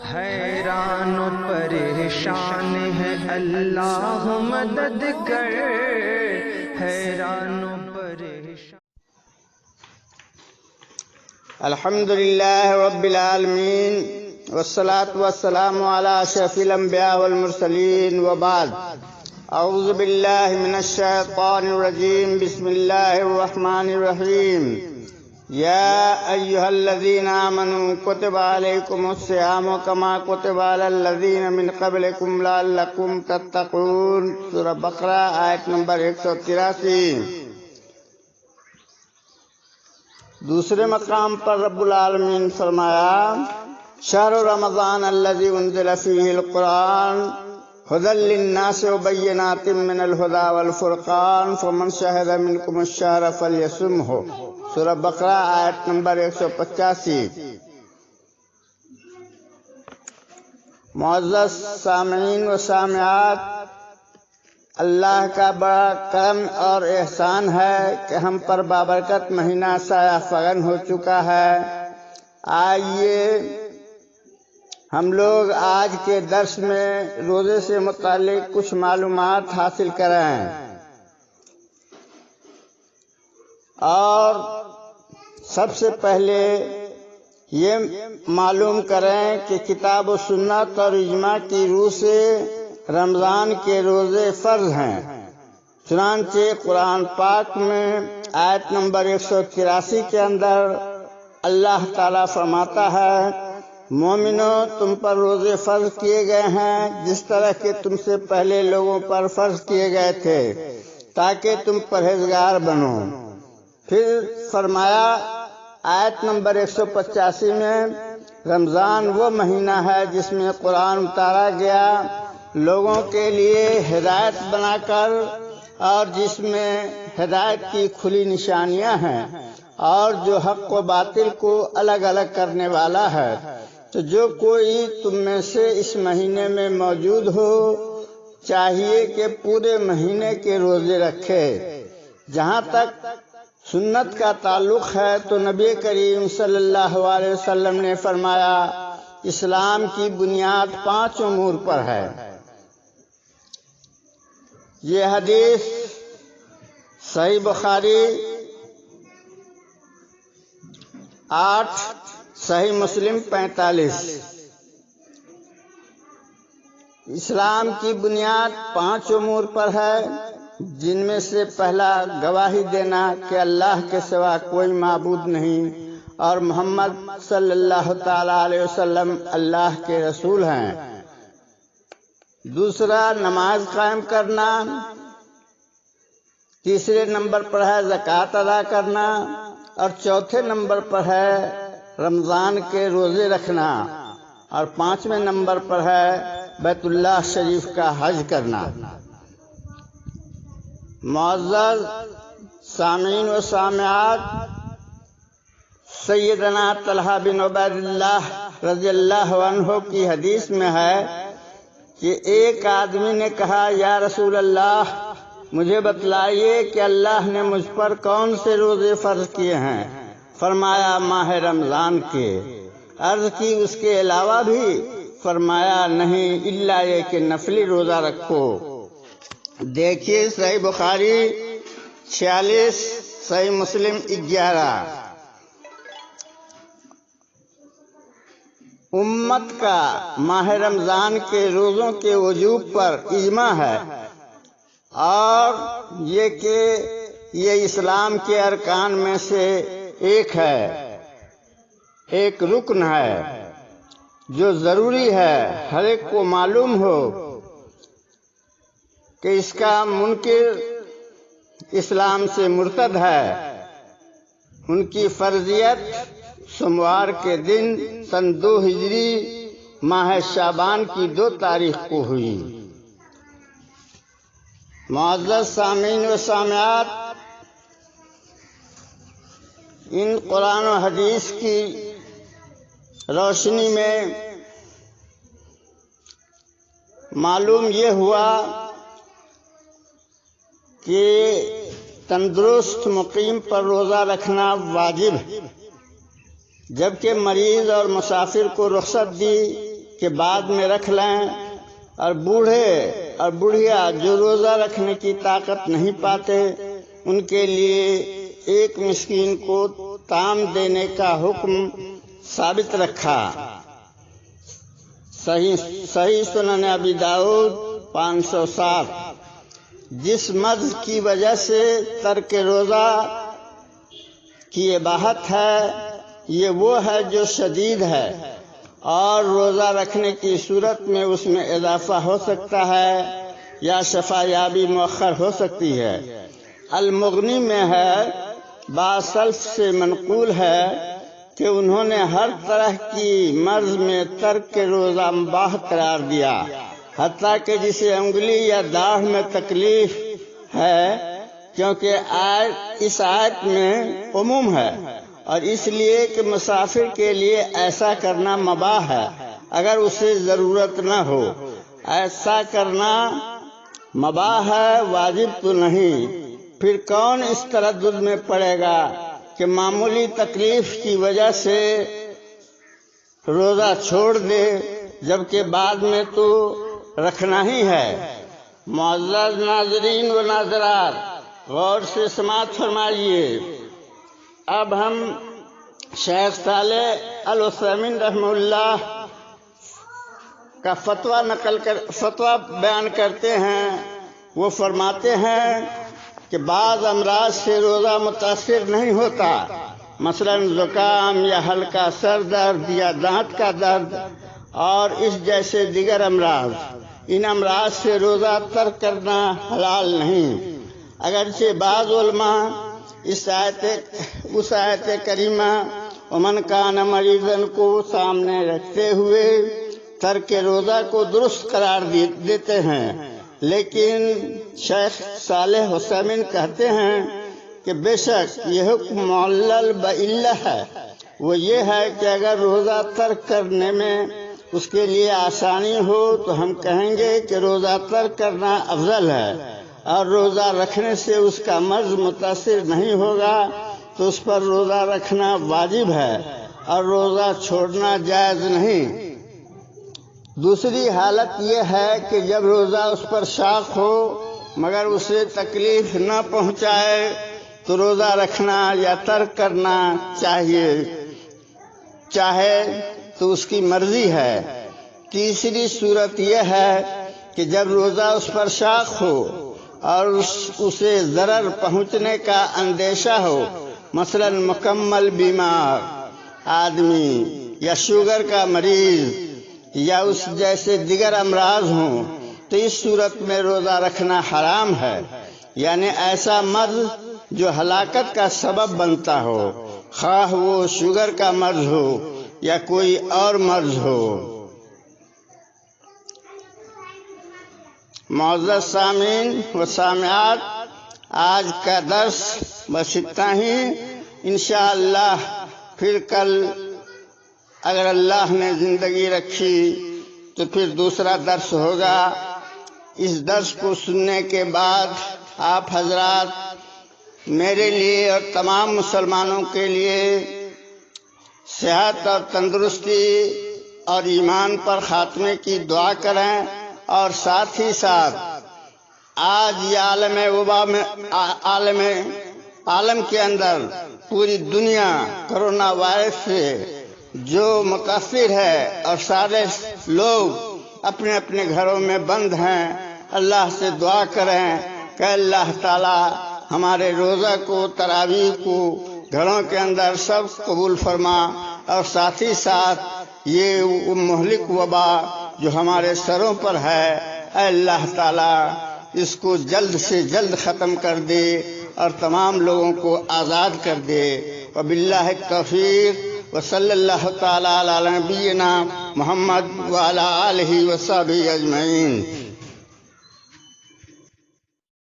حیران و پریشان ہے اللہ مدد کر، حیران و پریشان۔ الحمدللہ رب العالمین والصلاة والسلام علی اشرف الانبیاء والمرسلین وبعد۔ اعوذ باللہ من الشیطان الرجیم، بسم اللہ الرحمن الرحیم۔ یا ایہا الذین آمنوا کتب علیکم الصیام کما کتب علی الذین من قبلکم لعلکم تتقون۔ سورہ بقرہ آیت نمبر 183۔ دوسرے مقام پر رب العالمین فرمایا، شہر رمضان الذی انزل فیہ القرآن ھدی للناس وبینات من الھدی والفرقان فمن شہد منکم الشہر فلیصمہ۔ سورہ بقرہ آیت نمبر 185۔ معزز سامعین و سامعات، اللہ کا بڑا کرم اور احسان ہے کہ ہم پر بابرکت مہینہ سایہ فگن ہو چکا ہے۔ آئیے ہم لوگ آج کے درس میں روزے سے متعلق کچھ معلومات حاصل کریں اور سب سے پہلے یہ معلوم کریں کہ کتاب و سنت اور اجماع کی روح سے رمضان کے روزے فرض ہیں۔ چنانچہ قرآن پاک میں آیت نمبر 183 کے اندر اللہ تعالیٰ فرماتا ہے، مومنو تم پر روزے فرض کیے گئے ہیں جس طرح کہ تم سے پہلے لوگوں پر فرض کیے گئے تھے تاکہ تم پرہیزگار بنو۔ پھر فرمایا آیت نمبر 185 میں، رمضان وہ مہینہ ہے جس میں قرآن اتارا گیا لوگوں کے لیے ہدایت بنا کر، اور جس میں ہدایت کی کھلی نشانیاں ہیں اور جو حق و باطل کو الگ الگ کرنے والا ہے۔ تو جو کوئی تم میں سے اس مہینے میں موجود ہو چاہیے کہ پورے مہینے کے روزے رکھے۔ جہاں تک سنت کا تعلق ہے تو نبی کریم صلی اللہ علیہ وسلم نے فرمایا، اسلام کی بنیاد 5 امور پر ہے۔ یہ حدیث صحیح بخاری 8، صحیح مسلم 45۔ اسلام کی بنیاد 5 امور پر ہے، جن میں سے پہلا گواہی دینا کہ اللہ کے سوا کوئی معبود نہیں اور محمد صلی اللہ تعالی علیہ وسلم اللہ کے رسول ہیں۔ دوسرا نماز قائم کرنا، تیسرے نمبر پر ہے زکوٰۃ ادا کرنا، اور چوتھے نمبر پر ہے رمضان کے روزے رکھنا، اور 5ویں نمبر پر ہے بیت اللہ شریف کا حج کرنا۔ معزز سامعین و سامعات، سیدنا طلحہ بن عبید اللہ رضی اللہ عنہ کی حدیث میں ہے کہ ایک آدمی نے کہا، یا رسول اللہ مجھے بتلائیے کہ اللہ نے مجھ پر کون سے روزے فرض کیے ہیں؟ فرمایا ماہ رمضان کے۔ عرض کی اس کے علاوہ بھی؟ فرمایا نہیں، الا یہ کہ نفلی روزہ رکھو۔ دیکھیے صحیح بخاری 46، صحیح مسلم 11۔ امت کا ماہ رمضان کے روزوں کے وجوب پر اجماع ہے، اور یہ کہ یہ اسلام کے ارکان میں سے ایک ہے، ایک رکن ہے جو ضروری ہے ہر ایک کو معلوم ہو کہ اس کا منکر اسلام سے مرتد ہے۔ ان کی فرضیت سوموار کے دن سن 2 ہجری ماہ شعبان کی 2 تاریخ کو ہوئی۔ معزز سامعین و سامعات، ان قرآن و حدیث کی روشنی میں معلوم یہ ہوا کہ تندرست مقیم پر روزہ رکھنا واجب ہے، جبکہ مریض اور مسافر کو رخصت دی کے بعد میں رکھ لیں، اور بوڑھے اور بڑھیا جو روزہ رکھنے کی طاقت نہیں پاتے ان کے لیے ایک مسکین کو طعام دینے کا حکم ثابت رکھا۔ صحیح سنن ابی داؤد 507۔ جس مرض کی وجہ سے ترک روزہ کی اباحت ہے یہ وہ ہے جو شدید ہے، اور روزہ رکھنے کی صورت میں اس میں اضافہ ہو سکتا ہے یا شفا یابی مؤخر ہو سکتی ہے۔ المغنی میں ہے، بعض سلف سے منقول ہے کہ انہوں نے ہر طرح کی مرض میں ترک روزہ مباح قرار دیا، حتیٰ کہ جسے انگلی یا داڑھ میں تکلیف ہے، کیونکہ اس آیت میں عموم ہے، اور اس لیے کہ مسافر کے لیے ایسا کرنا مباح ہے اگر اسے ضرورت نہ ہو۔ ایسا کرنا مباح ہے، واجب تو نہیں۔ پھر کون اس تردد میں پڑے گا کہ معمولی تکلیف کی وجہ سے روزہ چھوڑ دے جبکہ بعد میں تو رکھنا ہی ہے۔ معزز ناظرین و ناظرات، غور سے سماعت فرمائیے۔ اب ہم شیخ صالح العثیمین رحمہ اللہ کا فتویٰ بیان کرتے ہیں۔ وہ فرماتے ہیں کہ بعض امراض سے روزہ متاثر نہیں ہوتا، مثلا زکام یا ہلکا سر درد یا دانت کا درد اور اس جیسے دیگر امراض۔ ان امراض سے روزہ ترک کرنا حلال نہیں، اگرچہ بعض علماء اس آیت کریمہ ومن کان مریضا کو سامنے رکھتے ہوئے ترک روزہ کو درست قرار دیتے ہیں، لیکن شیخ صالح عثیمین کہتے ہیں کہ بے شک یہ حکم معلل بعلہ ہے۔ وہ یہ ہے کہ اگر روزہ ترک کرنے میں اس کے لیے آسانی ہو تو ہم کہیں گے کہ روزہ ترک کرنا افضل ہے، اور روزہ رکھنے سے اس کا مرض متاثر نہیں ہوگا تو اس پر روزہ رکھنا واجب ہے اور روزہ چھوڑنا جائز نہیں۔ دوسری حالت یہ ہے کہ جب روزہ اس پر شاق ہو مگر اسے تکلیف نہ پہنچائے تو روزہ رکھنا یا ترک کرنا چاہے تو اس کی مرضی ہے۔ تیسری صورت یہ ہے کہ جب روزہ اس پر شاق ہو اور اسے ضرر پہنچنے کا اندیشہ ہو، مثلا مکمل بیمار آدمی یا شوگر کا مریض یا اس جیسے دیگر امراض ہوں، تو اس صورت میں روزہ رکھنا حرام ہے، یعنی ایسا مرض جو ہلاکت کا سبب بنتا ہو، خواہ وہ شوگر کا مرض ہو یا کوئی اور مرض ہو۔ معزز سامعین و سامعات، آج کا درس بس اتنا ہی۔ انشاءاللہ پھر کل اگر اللہ نے زندگی رکھی تو پھر دوسرا درس ہوگا۔ اس درس کو سننے کے بعد آپ حضرات میرے لیے اور تمام مسلمانوں کے لیے صحت اور تندرستی اور ایمان پر خاتمے کی دعا کریں، اور ساتھ ہی ساتھ آج یہ عالم کے اندر پوری دنیا کرونا وائرس سے جو متاثر ہے اور سارے لوگ اپنے اپنے گھروں میں بند ہیں، اللہ سے دعا کریں کہ اللہ تعالی ہمارے روزہ کو، تراویح کو گھروں کے اندر سب قبول فرما، اور ساتھ ہی ساتھ یہ مہلک وبا جو ہمارے سروں پر ہے، اے اللہ تعالی اس کو جلد سے جلد ختم کر دے اور تمام لوگوں کو آزاد کر دے۔ وباللہ التوفیق، وصلی اللہ تعالی علی نبینا محمد وعلی آلہ وصحبہ اجمعین۔